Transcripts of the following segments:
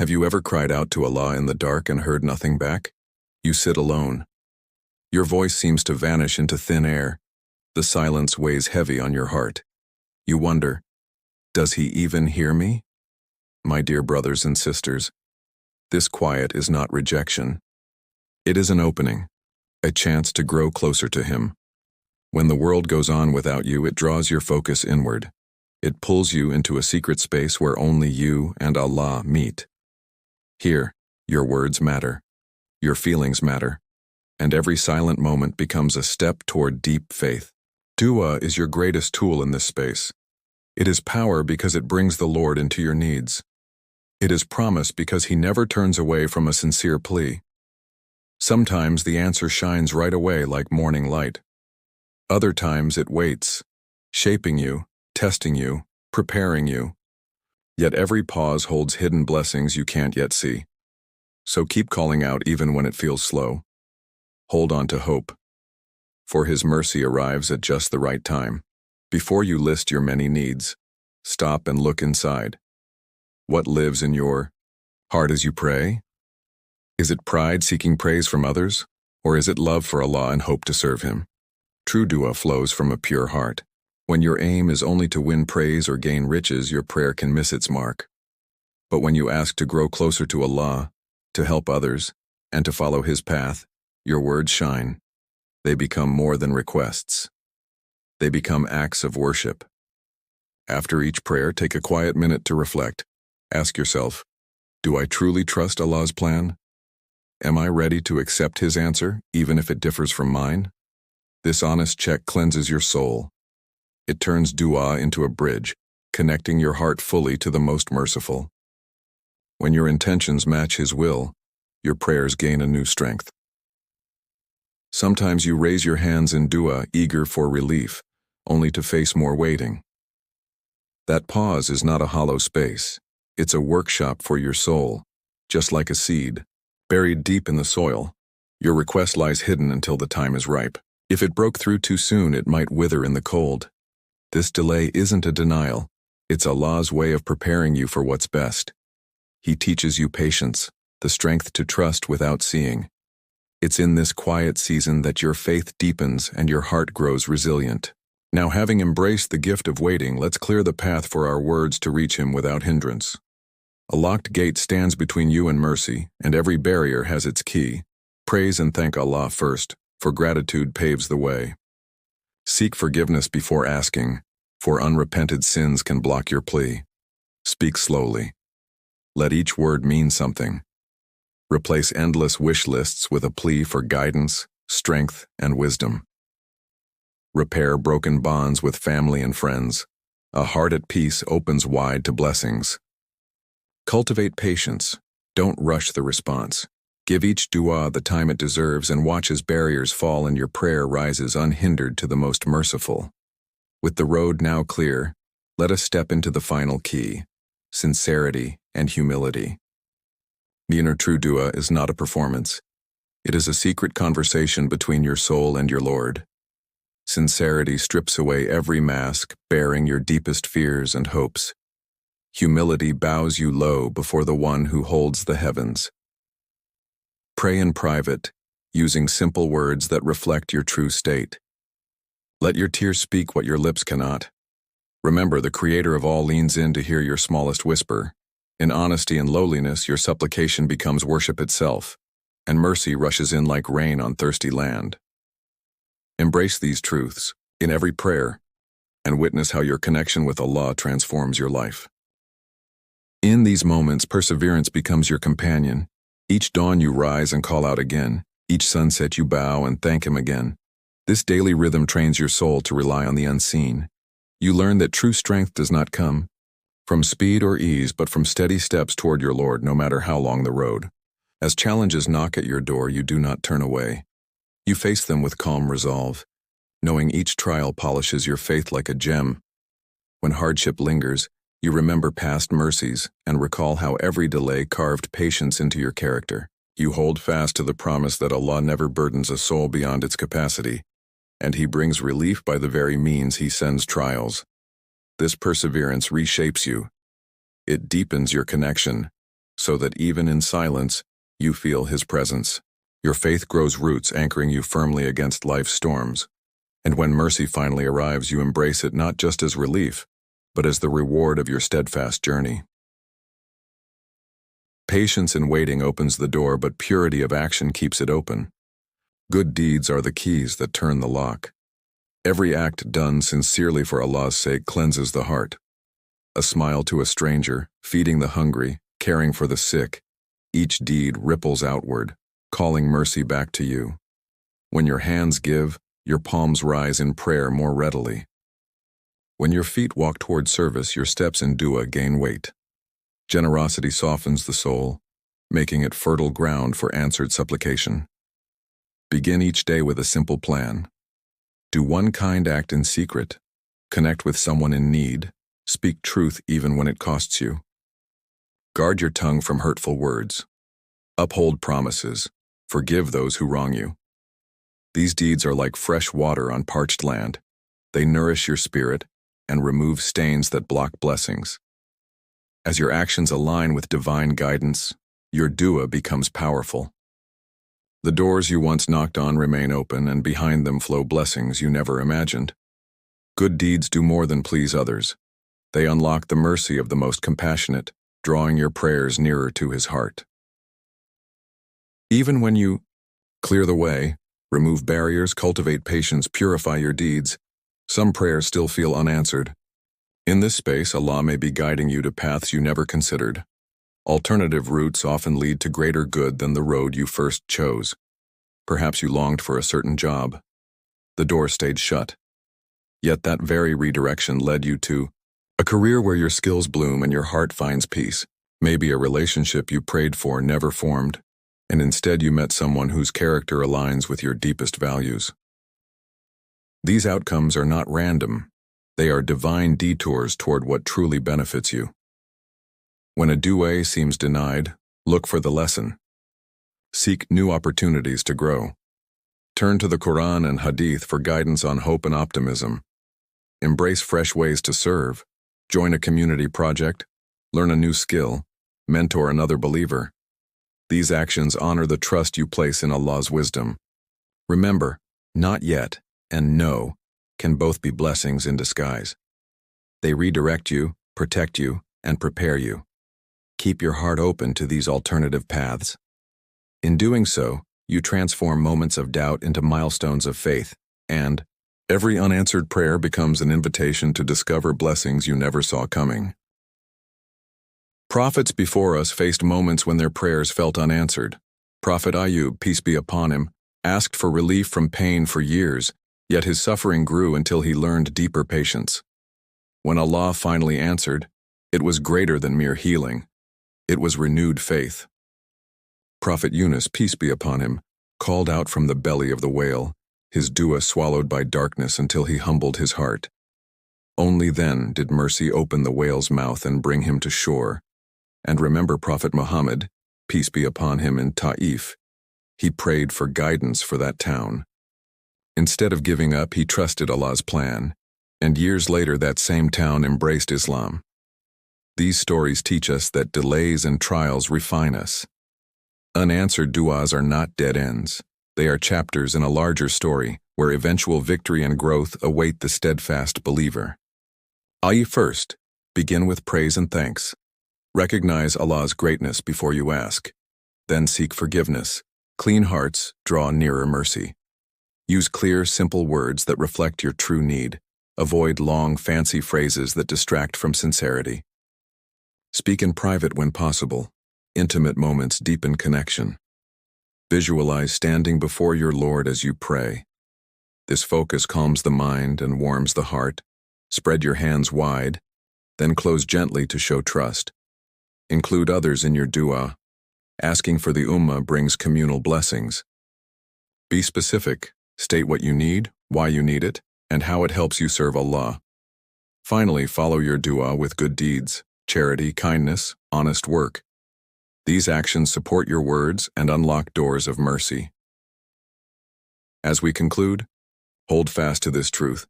Have you ever cried out to Allah in the dark and heard nothing back? You sit alone. Your voice seems to vanish into thin air. The silence weighs heavy on your heart. You wonder, does He even hear me? My dear brothers and sisters, this quiet is not rejection. It is an opening, a chance to grow closer to Him. When the world goes on without you, it draws your focus inward. It pulls you into a secret space where only you and Allah meet. Here, your words matter, your feelings matter, and every silent moment becomes a step toward deep faith. Dua is your greatest tool in this space. It is power because it brings the Lord into your needs. It is promise because He never turns away from a sincere plea. Sometimes the answer shines right away like morning light. Other times it waits, shaping you, testing you, preparing you. Yet every pause holds hidden blessings you can't yet see. So keep calling out even when it feels slow. Hold on to hope, for His mercy arrives at just the right time. Before you list your many needs, stop and look inside. What lives in your heart as you pray? Is it pride seeking praise from others, or is it love for Allah and hope to serve Him? True dua flows from a pure heart. When your aim is only to win praise or gain riches, your prayer can miss its mark. But when you ask to grow closer to Allah, to help others, and to follow His path, your words shine. They become more than requests. They become acts of worship. After each prayer, take a quiet minute to reflect. Ask yourself, do I truly trust Allah's plan? Am I ready to accept His answer, even if it differs from mine? This honest check cleanses your soul. It turns dua into a bridge, connecting your heart fully to the Most Merciful. When your intentions match His will, your prayers gain a new strength. Sometimes you raise your hands in dua, eager for relief, only to face more waiting. That pause is not a hollow space. It's a workshop for your soul, just like a seed, buried deep in the soil. Your request lies hidden until the time is ripe. If it broke through too soon, it might wither in the cold. This delay isn't a denial. It's Allah's way of preparing you for what's best. He teaches you patience, the strength to trust without seeing. It's in this quiet season that your faith deepens and your heart grows resilient. Now, having embraced the gift of waiting, let's clear the path for our words to reach Him without hindrance. A locked gate stands between you and mercy, and every barrier has its key. Praise and thank Allah first, for gratitude paves the way. Seek forgiveness before asking, for unrepented sins can block your plea. Speak slowly. Let each word mean something. Replace endless wish lists with a plea for guidance, strength, and wisdom. Repair broken bonds with family and friends. A heart at peace opens wide to blessings. Cultivate patience. Don't rush the response. Give each dua the time it deserves and watch as barriers fall and your prayer rises unhindered to the Most Merciful. With the road now clear, let us step into the final key: sincerity and humility. The inner true dua is not a performance. It is a secret conversation between your soul and your Lord. Sincerity strips away every mask, bearing your deepest fears and hopes. Humility bows you low before the One who holds the heavens. Pray in private, using simple words that reflect your true state. Let your tears speak what your lips cannot. Remember, the Creator of all leans in to hear your smallest whisper. In honesty and lowliness, your supplication becomes worship itself, and mercy rushes in like rain on thirsty land. Embrace these truths in every prayer and witness how your connection with Allah transforms your life. In these moments, perseverance becomes your companion. Each dawn you rise and call out again. Each sunset you bow and thank Him again. This daily rhythm trains your soul to rely on the unseen. You learn that true strength does not come from speed or ease, but from steady steps toward your Lord, no matter how long the road. As challenges knock at your door, you do not turn away. You face them with calm resolve, knowing each trial polishes your faith like a gem. When hardship lingers, you remember past mercies and recall how every delay carved patience into your character. You hold fast to the promise that Allah never burdens a soul beyond its capacity, and He brings relief by the very means He sends trials. This perseverance reshapes you. It deepens your connection, so that even in silence, you feel His presence. Your faith grows roots, anchoring you firmly against life's storms. And when mercy finally arrives, you embrace it not just as relief, but as the reward of your steadfast journey. Patience in waiting opens the door, but purity of action keeps it open. Good deeds are the keys that turn the lock. Every act done sincerely for Allah's sake cleanses the heart. A smile to a stranger, feeding the hungry, caring for the sick, each deed ripples outward, calling mercy back to you. When your hands give, your palms rise in prayer more readily. When your feet walk toward service, your steps in dua gain weight. Generosity softens the soul, making it fertile ground for answered supplication. Begin each day with a simple plan. Do one kind act in secret, connect with someone in need, speak truth even when it costs you. Guard your tongue from hurtful words. Uphold promises, forgive those who wrong you. These deeds are like fresh water on parched land. They nourish your spirit and remove stains that block blessings. As your actions align with divine guidance, your dua becomes powerful. The doors you once knocked on remain open, and behind them flow blessings you never imagined. Good deeds do more than please others. They unlock the mercy of the most compassionate, drawing your prayers nearer to His heart. Even when you clear the way, remove barriers, cultivate patience, purify your deeds, some prayers still feel unanswered. In this space, Allah may be guiding you to paths you never considered. Alternative routes often lead to greater good than the road you first chose. Perhaps you longed for a certain job. The door stayed shut. Yet that very redirection led you to a career where your skills bloom and your heart finds peace. Maybe a relationship you prayed for never formed, and instead you met someone whose character aligns with your deepest values. These outcomes are not random. They are divine detours toward what truly benefits you. When a dua seems denied, look for the lesson. Seek new opportunities to grow. Turn to the Quran and Hadith for guidance on hope and optimism. Embrace fresh ways to serve. Join a community project. Learn a new skill. Mentor another believer. These actions honor the trust you place in Allah's wisdom. Remember, not yet and no can both be blessings in disguise. They redirect you, protect you, and prepare you. Keep your heart open to these alternative paths. In doing so, you transform moments of doubt into milestones of faith, and every unanswered prayer becomes an invitation to discover blessings you never saw coming. Prophets before us faced moments when their prayers felt unanswered. Prophet Ayub, peace be upon him, asked for relief from pain for years, yet his suffering grew until he learned deeper patience. When Allah finally answered, it was greater than mere healing. It was renewed faith. Prophet Yunus, peace be upon him, called out from the belly of the whale, his dua swallowed by darkness until he humbled his heart. Only then did mercy open the whale's mouth and bring him to shore. And remember Prophet Muhammad, peace be upon him, in Ta'if. He prayed for guidance for that town. Instead of giving up, he trusted Allah's plan, and years later that same town embraced Islam. These stories teach us that delays and trials refine us. Unanswered duas are not dead ends. They are chapters in a larger story where eventual victory and growth await the steadfast believer. First, begin with praise and thanks. Recognize Allah's greatness before you ask. Then seek forgiveness. Clean hearts draw nearer mercy. Use clear, simple words that reflect your true need. Avoid long, fancy phrases that distract from sincerity. Speak in private when possible. Intimate moments deepen connection. Visualize standing before your Lord as you pray. This focus calms the mind and warms the heart. Spread your hands wide, then close gently to show trust. Include others in your dua. Asking for the ummah brings communal blessings. Be specific. State what you need, why you need it, and how it helps you serve Allah. Finally, follow your dua with good deeds, charity, kindness, honest work. These actions support your words and unlock doors of mercy. As we conclude, hold fast to this truth.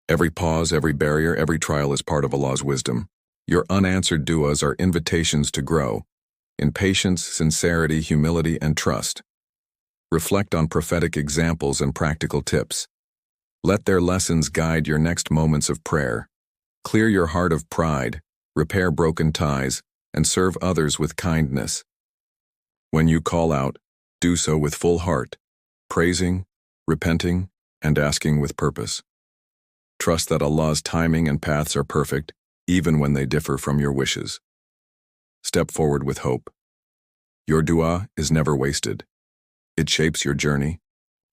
Every pause, every barrier, every trial is part of Allah's wisdom. Your unanswered duas are invitations to grow, in patience, sincerity, humility, and trust. Reflect on prophetic examples and practical tips. Let their lessons guide your next moments of prayer. Clear your heart of pride, repair broken ties, and serve others with kindness. When you call out, do so with full heart, praising, repenting, and asking with purpose. Trust that Allah's timing and paths are perfect, even when they differ from your wishes. Step forward with hope. Your dua is never wasted. It shapes your journey,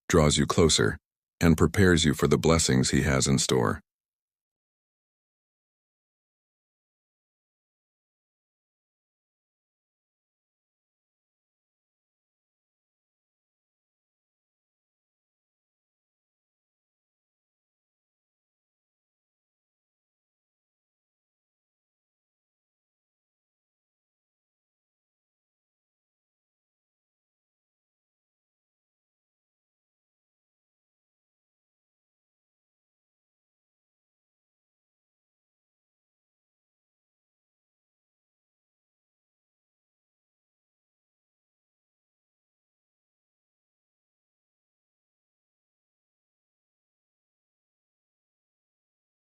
draws you closer, and prepares you for the blessings He has in store.